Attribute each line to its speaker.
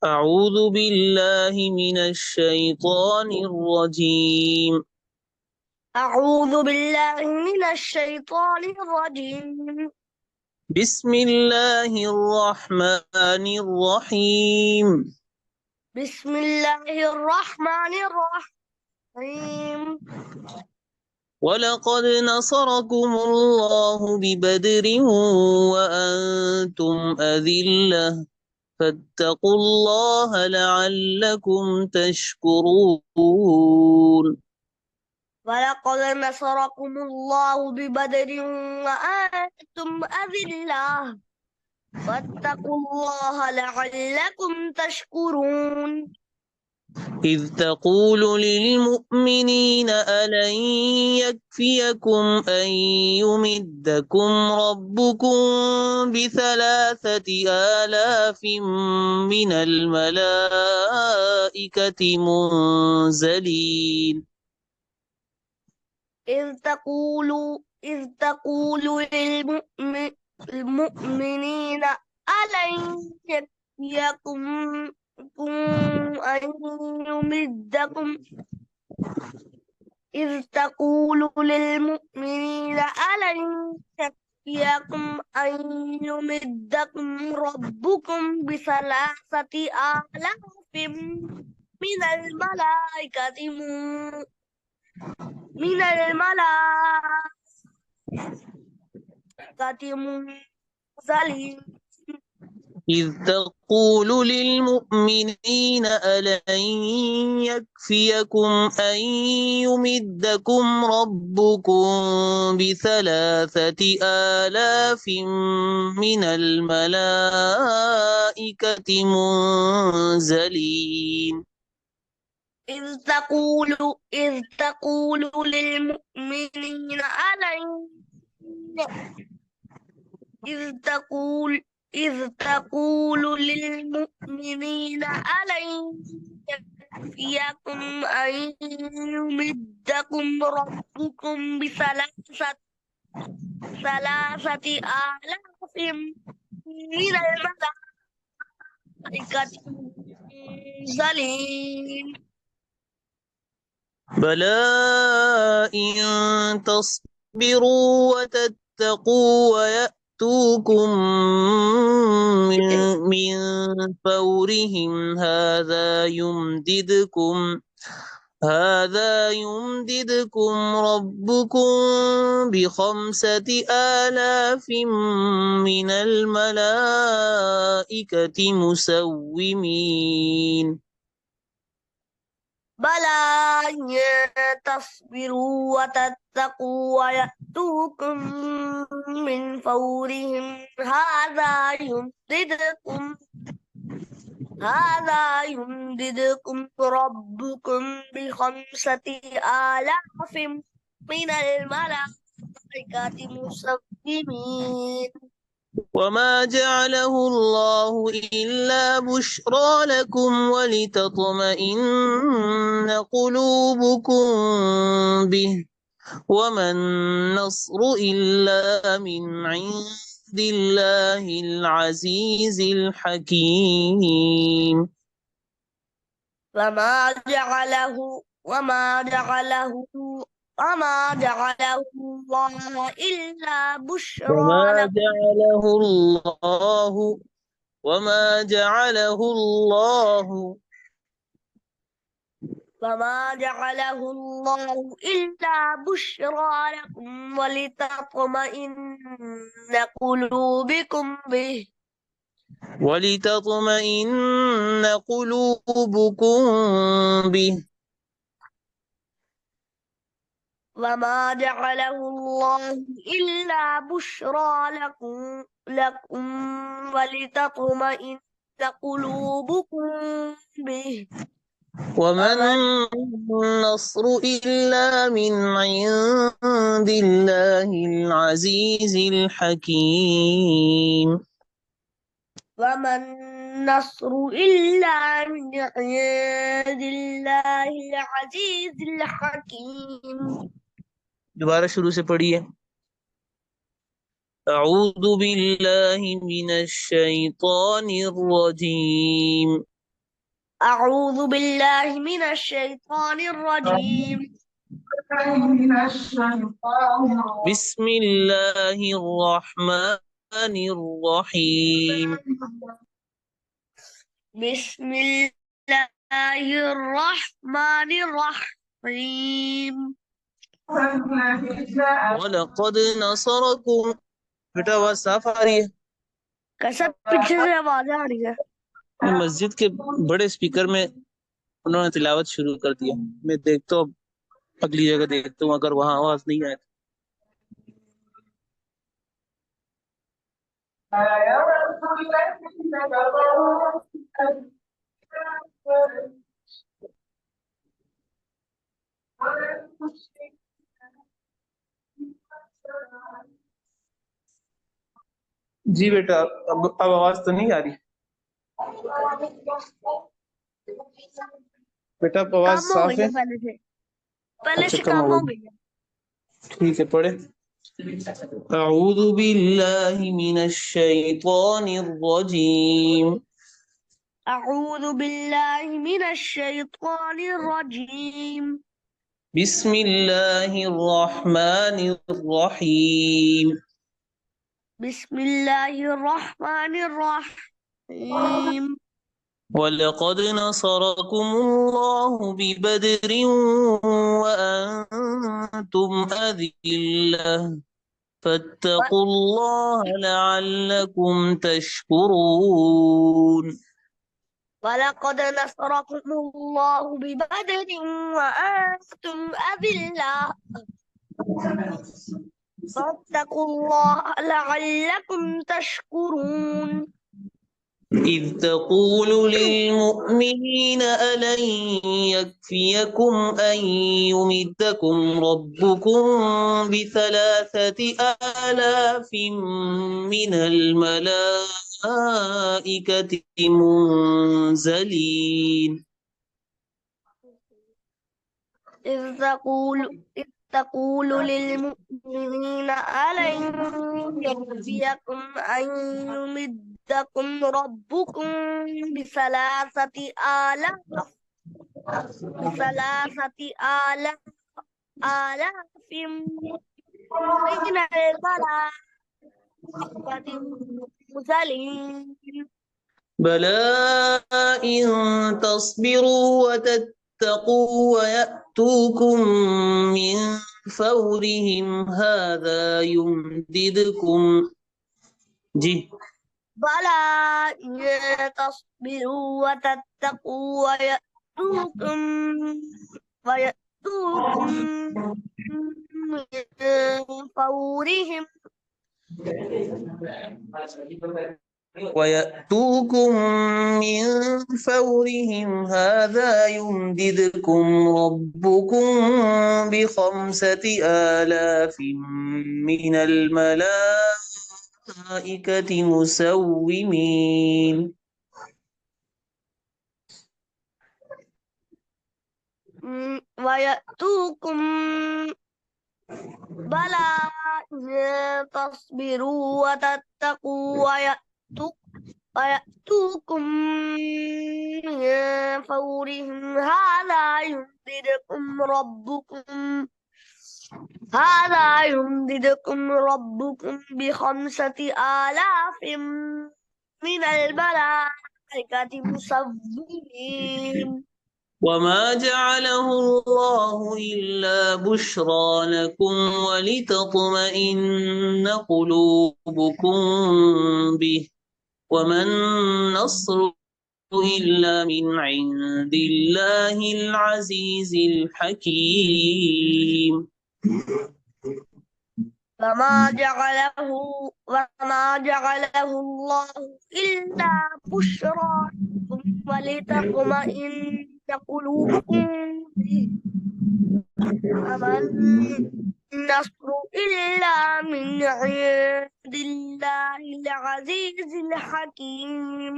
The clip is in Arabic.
Speaker 1: أعوذ بالله من الشيطان الرجيم.
Speaker 2: أعوذ بالله من الشيطان الرجيم.
Speaker 1: بسم الله الرحمن الرحيم.
Speaker 2: بسم الله الرحمن الرحيم.
Speaker 1: ولقد نصركم الله ببدر وأنتم أذلة فاتقوا الله لعلكم تشكرون.
Speaker 2: ولقد نصركم الله ببدر وأنتم أذلة فاتقوا الله لعلكم تشكرون.
Speaker 1: إذ تقول للمؤمنين ألن يكفيكم أن يمدكم ربكم بثلاثة آلاف من الملائكة منزلين.
Speaker 2: إذ تقول للمؤمنين ألن يكفيكم أن يمدكم إذ تقول للمؤمنين ألن يكفيكم أن يمدكم ربكم بثلاثة آلاف من الملائكة من الملائكة منزلين.
Speaker 1: إذ تقول للمؤمنين ألن يكفيكم أن يمدكم ربكم بثلاثة آلاف من الملائكة منزلين.
Speaker 2: إذ تقول للمؤمنين إذ تقول إذ تقول للمؤمنين ألن يكفيكم أن يمدكم ربكم ثلاثة آلاف من الملائكة منزلين.
Speaker 1: بلى إن تصبروا وتتقوا ويأتوكم من فورهم هذا يمددكم ربكم بخمسة آلاف من الملائكة مسومين.
Speaker 2: بلى إن تصبروا وتتقوا ويأتوكم من فورهم هذا يمددكم ربكم بخمسة آلاف من الملائكة مسومين.
Speaker 1: وما جعله الله إلا بشرى لكم ولتطمئن قلوبكم به وما النصر إلا من عند الله العزيز الحكيم.
Speaker 2: وما جعله الله إلا بشرى
Speaker 1: وما
Speaker 2: لكم
Speaker 1: جعله الله وما جعله الله
Speaker 2: وما جعله الله إلا بشرى لكم ولتطمئن قلوبكم به
Speaker 1: ولتطمئن قلوبكم به
Speaker 2: وما جعله الله إلا بشرى لكم ولتطمئن قلوبكم به
Speaker 1: وما
Speaker 2: وما
Speaker 1: النصر إلا من عند الله العزيز الحكيم.
Speaker 2: وما النصر إلا من عند الله العزيز الحكيم.
Speaker 1: दोबारा शुरू से पढ़िए। أعوذ بالله من الشيطان الرجيم.
Speaker 2: أعوذ بالله من الشيطان الرجيم.
Speaker 1: بسم الله الرحمن الرحيم.
Speaker 2: بسم الله الرحمن الرحيم.
Speaker 1: ولقد نصركم बेटा आवाज साफ आ रही है?
Speaker 2: कैसा पीछे से आवाज आ रही है?
Speaker 1: मस्जिद के बड़े स्पीकर में उन्होंने तिलावत शुरू कर दिया। मैं देखता हूँ, अगली जगह देखता हूँ, अगर वहां आवाज नहीं आए। जी बेटा, अब आवाज तो नहीं आ रही बेटा? अब आवाज
Speaker 2: कम हो
Speaker 1: साफ
Speaker 2: गई
Speaker 1: है?
Speaker 2: है पहले
Speaker 1: अच्छा,
Speaker 2: से
Speaker 1: कम
Speaker 2: कम
Speaker 1: हो
Speaker 2: हो
Speaker 1: गई।
Speaker 2: गई है।
Speaker 1: ठीक है, पढ़े। अऊज़ु बिल्लाहि मिनश शैतानिर रजीम।
Speaker 2: أعوذ بالله من الشيطان الرجيم.
Speaker 1: बिस्मिल्लाहिर रहमानिर रहीम।
Speaker 2: بسم الله الرحمن الرحيم.
Speaker 1: ولقد نصركم الله ببدر وأنتم أذلة فاتقوا الله لعلكم تشكرون.
Speaker 2: ولقد نصركم الله ببدر وأنتم أذلة فاتقوا الله لعلكم تشكرون.
Speaker 1: إذ تقول للمؤمنين ألن يكفيكم أن يمدكم ربكم بثلاثة آلاف من الملائكة منزلين.
Speaker 2: إذ تقول للمؤمنين ألن يكفيكم أن يمدكم ربكم بثلاثة آلاف من الملائكة منزلين.
Speaker 1: بلى إن تصبروا وتتقوا ويأتوكم من فورهم هذا يمددكم जी
Speaker 2: بلى إن تصبروا وتتقوا ويأتوكم من فورهم
Speaker 1: ويأتوكم من فورهم هذا يمددكم ربكم بخمسة آلاف من الملائكة مسومين.
Speaker 2: ويأتوكم بلى إن تصبروا وتتقوا ويأتوكم من فورهم هذا يمددكم ربكم بخمسة آلاف من الملائكة مسومين.
Speaker 1: وما جعله الله إلا بشرى لكم ولتطمئن قلوبكم به وما النصر إلا من عند الله العزيز الحكيم.
Speaker 2: وما جعله الله إلا بشرى لكم ولتطمئن قلوبكم به وما النصر إلا من عند الله العزيز الحكيم.